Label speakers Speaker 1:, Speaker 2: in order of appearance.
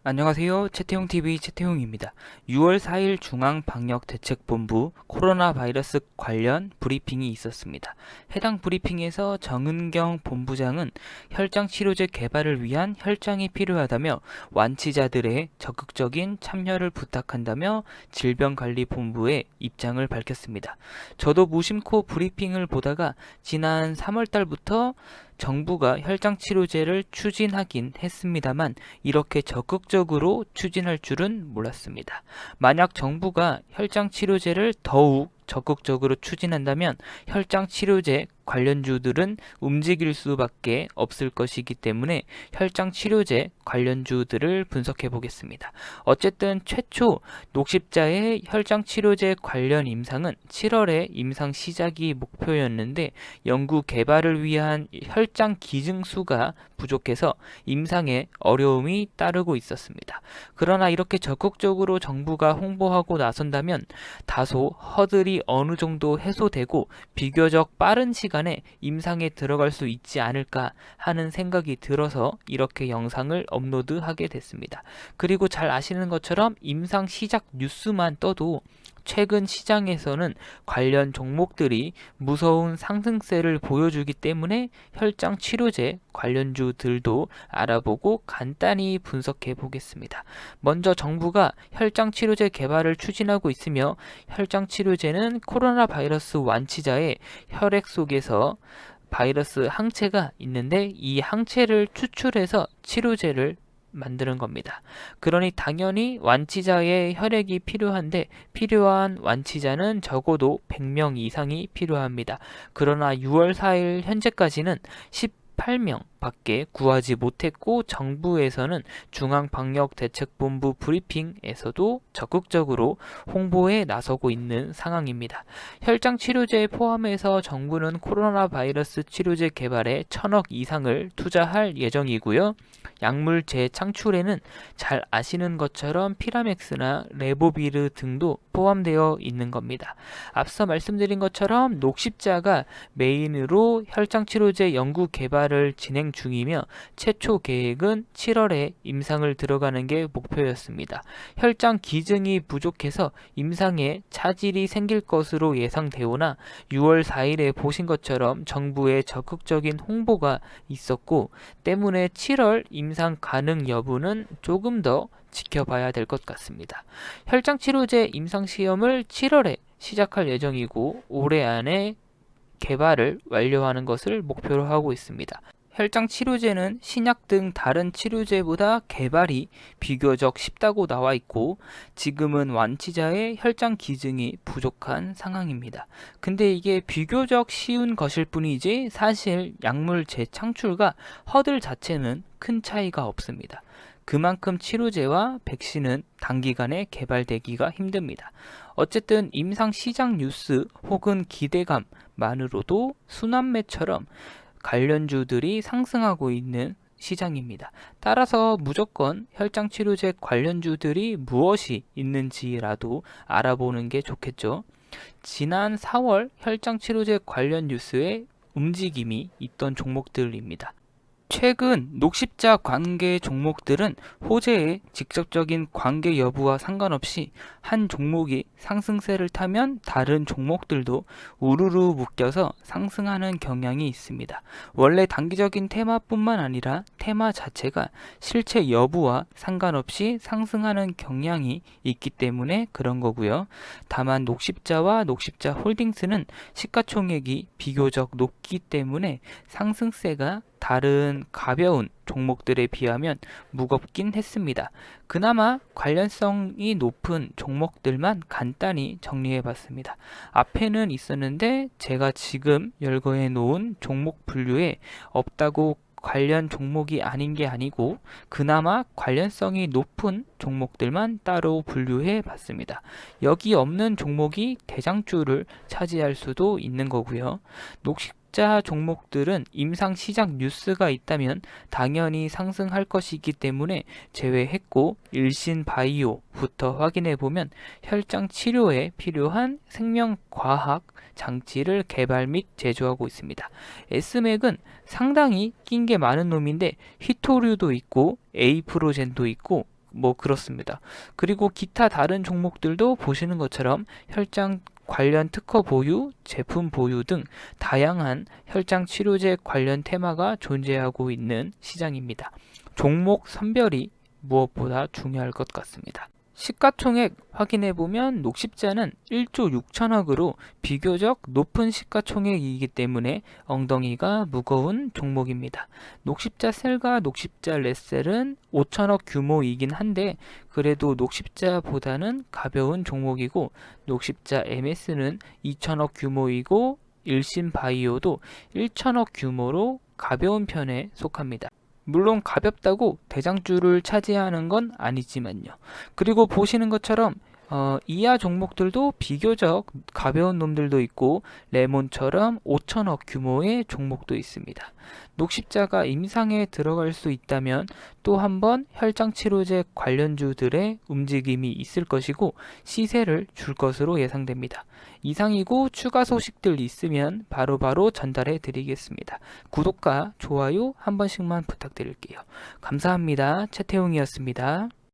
Speaker 1: 안녕하세요. 채태용TV 채태용입니다. 6월 4일 중앙방역대책본부 코로나 바이러스 관련 브리핑이 있었습니다. 해당 브리핑에서 정은경 본부장은 혈장 치료제 개발을 위한 혈장이 필요하다며 완치자들의 적극적인 참여를 부탁한다며 질병관리본부의 입장을 밝혔습니다. 저도 무심코 브리핑을 보다가 지난 3월 달부터 정부가 혈장 치료제를 추진하긴 했습니다만 이렇게 적극적으로 추진할 줄은 몰랐습니다. 만약 정부가 혈장 치료제를 더욱 적극적으로 추진한다면 혈장 치료제 관련주들은 움직일 수밖에 없을 것이기 때문에 혈장 치료제 관련주들을 분석해 보겠습니다. 어쨌든 최초 녹십자의 혈장 치료제 관련 임상은 7월에 임상 시작이 목표였는데 연구 개발을 위한 혈장 기증수가 부족해서 임상에 어려움이 따르고 있었습니다. 그러나 이렇게 적극적으로 정부가 홍보하고 나선다면 다소 허들이 어느 정도 해소되고 비교적 빠른 시간에 임상에 들어갈 수 있지 않을까 하는 생각이 들어서 이렇게 영상을 업로드하게 됐습니다. 그리고 잘 아시는 것처럼 임상 시작 뉴스만 떠도 최근 시장에서는 관련 종목들이 무서운 상승세를 보여주기 때문에 혈장 치료제 관련주들도 알아보고 간단히 분석해 보겠습니다. 먼저 정부가 혈장 치료제 개발을 추진하고 있으며 혈장 치료제는 코로나 바이러스 완치자의 혈액 속에서 바이러스 항체가 있는데 이 항체를 추출해서 치료제를 만드는 겁니다. 그러니 당연히 완치자의 혈액이 필요한데 필요한 완치자는 적어도 100명 이상이 필요합니다. 그러나 6월 4일 현재까지는 18명 밖에 구하지 못했고 정부에서는 중앙방역대책본부 브리핑에서도 적극적으로 홍보에 나서고 있는 상황입니다. 혈장 치료제 포함해서 정부는 코로나 바이러스 치료제 개발에 1,000억 이상을 투자할 예정이고요. 약물 재창출에는 잘 아시는 것처럼 피라맥스나 레보비르 등도 포함되어 있는 겁니다. 앞서 말씀드린 것처럼 녹십자가 메인으로 혈장 치료제 연구 개발을 진행 중이며 최초 계획은 7월에 임상을 들어가는 게 목표였습니다. 혈장 기증이 부족해서 임상에 차질이 생길 것으로 예상되오나 6월 4일에 보신 것처럼 정부의 적극적인 홍보가 있었고 때문에 7월 임상 가능 여부는 조금 더 지켜봐야 될 것 같습니다. 혈장 치료제 임상 시험을 7월에 시작할 예정이고 올해 안에 개발을 완료하는 것을 목표로 하고 있습니다. 혈장 치료제는 신약 등 다른 치료제보다 개발이 비교적 쉽다고 나와 있고 지금은 완치자의 혈장 기증이 부족한 상황입니다. 근데 이게 비교적 쉬운 것일 뿐이지 사실 약물 재창출과 허들 자체는 큰 차이가 없습니다. 그만큼 치료제와 백신은 단기간에 개발되기가 힘듭니다. 어쨌든 임상 시장 뉴스 혹은 기대감만으로도 순환매처럼 관련주들이 상승하고 있는 시장입니다. 따라서 무조건 혈장 치료제 관련주들이 무엇이 있는지라도 알아보는 게 좋겠죠. 지난 4월 혈장 치료제 관련 뉴스에 움직임이 있던 종목들입니다. 최근 녹십자 관계 종목들은 호재의 직접적인 관계 여부와 상관없이 한 종목이 상승세를 타면 다른 종목들도 우르르 묶여서 상승하는 경향이 있습니다. 원래 단기적인 테마뿐만 아니라 테마 자체가 실체 여부와 상관없이 상승하는 경향이 있기 때문에 그런 거고요. 다만 녹십자와 녹십자 홀딩스는 시가총액이 비교적 높기 때문에 상승세가 다른 가벼운 종목들에 비하면 무겁긴 했습니다. 그나마 관련성이 높은 종목들만 간단히 정리해 봤습니다. 앞에는 있었는데 제가 지금 열거해 놓은 종목 분류에 없다고 관련 종목이 아닌 게 아니고 그나마 관련성이 높은 종목들만 따로 분류해 봤습니다. 여기 없는 종목이 대장주를 차지할 수도 있는 거고요. 녹십자 종목들은 임상 시작 뉴스가 있다면 당연히 상승할 것이기 때문에 제외했고 일신바이오부터 확인해 보면 혈장 치료에 필요한 생명과학 장치를 개발 및 제조하고 있습니다. S맥은 상당히 낀 게 많은 놈인데 히토류도 있고 에이프로젠도 있고 뭐 그렇습니다. 그리고 기타 다른 종목들도 보시는 것처럼 혈장 관련 특허 보유, 제품 보유 등 다양한 혈장 치료제 관련 테마가 존재하고 있는 시장입니다. 종목 선별이 무엇보다 중요할 것 같습니다. 시가총액 확인해보면 녹십자는 1조 6천억으로 비교적 높은 시가총액이기 때문에 엉덩이가 무거운 종목입니다. 녹십자 셀과 녹십자 레셀은 5천억 규모이긴 한데 그래도 녹십자보다는 가벼운 종목이고 녹십자 MS는 2천억 규모이고 일신바이오도 1천억 규모로 가벼운 편에 속합니다. 물론 가볍다고 대장주를 차지하는 건 아니지만요. 그리고 보시는 것처럼 이하 종목들도 비교적 가벼운 놈들도 있고 레몬처럼 5천억 규모의 종목도 있습니다. 녹십자가 임상에 들어갈 수 있다면 또 한번 혈장치료제 관련주들의 움직임이 있을 것이고 시세를 줄 것으로 예상됩니다. 이상이고 추가 소식들 있으면 바로바로 전달해 드리겠습니다. 구독과 좋아요 한 번씩만 부탁드릴게요. 감사합니다. 최태웅이었습니다.